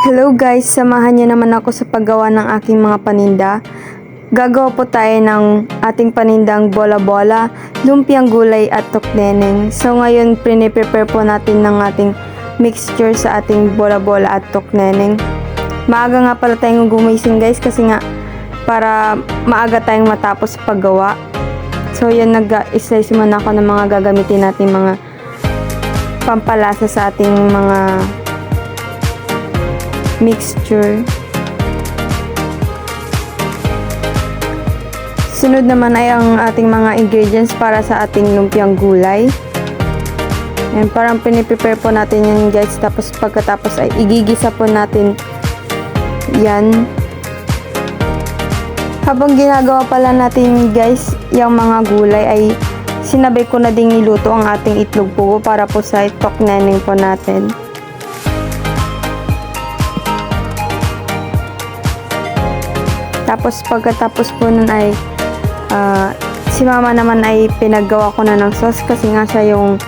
Hello guys, samahan niyo naman ako sa paggawa ng aking mga paninda. Gagawa po tayo ng ating panindang bola-bola, lumpiang gulay at tokneneng. So ngayon, prepare po natin ng ating mixture sa ating bola-bola at tokneneng. Maaga nga pala tayong gumising guys kasi nga para maaga tayong matapos sa paggawa. So yan, nag-slice muna ako ng mga gagamitin natin mga pampalasa sa ating mga mixture. Sunod naman ay ang ating mga ingredients para sa ating lumpiang gulay. Yan, parang piniprepare po natin yan guys. Tapos pagkatapos ay igigisa po natin yan. Habang ginagawa pala natin guys yung mga gulay ay sinabay ko na ding niluto ang ating itlog po para po sa tokneneng po natin. Tapos pagkatapos po nun ay si mama naman ay pinaggawa ko na ng sauce kasi nga siya yung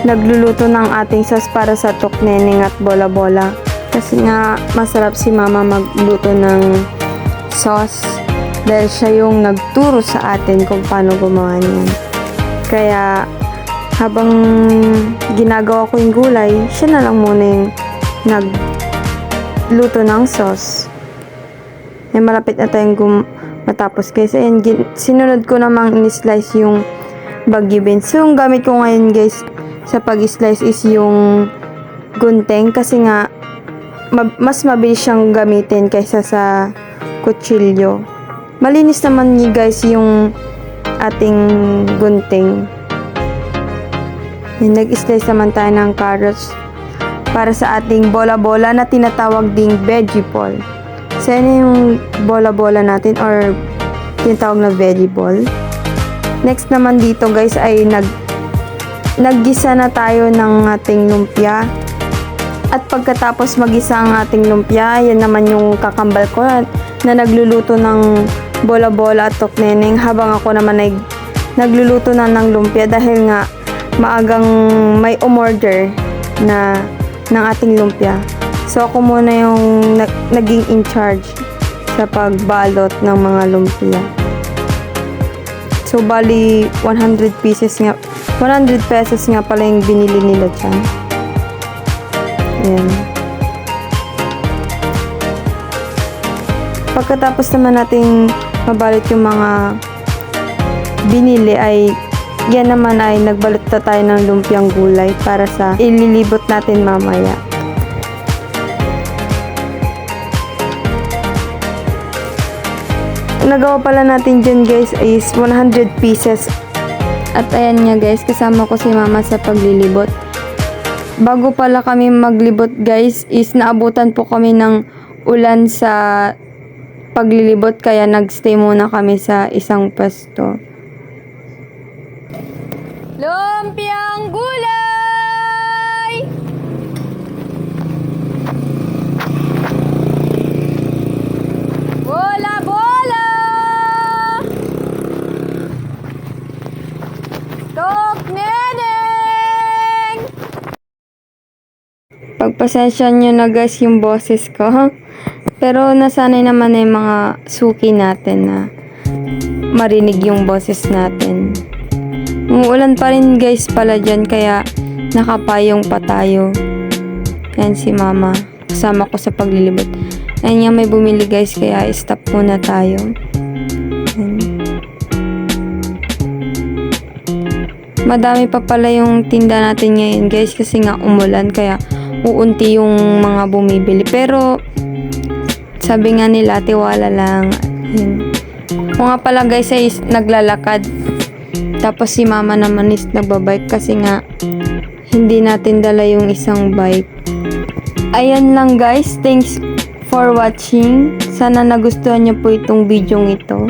nagluluto ng ating sauce para sa tokneneng at bola-bola. Kasi nga masarap si mama magluto ng sauce dahil siya yung nagturo sa atin kung paano gumawa niyan. Kaya habang ginagawa ko yung gulay, siya na lang muna yung nagluto ng sauce. Ay, malapit na tayong matapos guys. Ayan, sinunod ko namang in-slice yung bagyo beans. So, yung gamit ko ngayon guys sa pag-slice is yung gunting kasi nga mas mabilis siyang gamitin kaysa sa kutsilyo. Malinis naman niya guys yung ating gunting. Ayan, nag-slice naman tayo ng carrots para sa ating bola-bola na tinatawag ding veggie ball. So, yan yung bola-bola natin or tinatawag na veggie ball. Next naman dito guys ay naggisa na tayo ng ating lumpia. At pagkatapos magisa ang ating lumpia, yan naman yung kakambal ko na nagluluto ng bola-bola at tokneneng habang ako naman ay nagluluto na ng lumpia dahil nga maagang may umorder na ng ating lumpia. So, ako muna yung naging in charge sa pagbalot ng mga lumpia. So, bali 100 pesos nga pala yung binili nila dyan. Ayan. Pagkatapos naman natin mabalot yung mga binili ay yan naman ay nagbalot na tayo ng lumpiang gulay para sa ililibot natin mamaya. Nagawa pala natin dyan guys is 100 pieces. At ayan nga guys, kasama ko si mama sa paglilibot. Bago pala kami maglibot guys is naabutan po kami ng ulan sa paglilibot kaya nagstay muna kami sa isang pwesto. Lumpiang gulay! Bola-bola! Tokneneng! Pagpasensya nyo na guys yung boses ko. Pero nasanay naman na yung mga suki natin na marinig yung boses natin. Umuulan pa rin guys pala dyan kaya nakapayong pa tayo. Yan si mama. Kasama ko sa paglilibot. Ayan nga, may bumili guys kaya stop muna tayo. Ayan. Madami pa pala yung tinda natin ngayon guys kasi nga umulan kaya uunti yung mga bumibili. Pero sabi nga nila tiwala lang. Ayan. Kung nga pala guys ay naglalakad. Tapos si mama naman is nagbabike kasi nga hindi natin dala yung isang bike. Ayan lang guys. Thanks for watching. Sana nagustuhan niyo po itong video ito.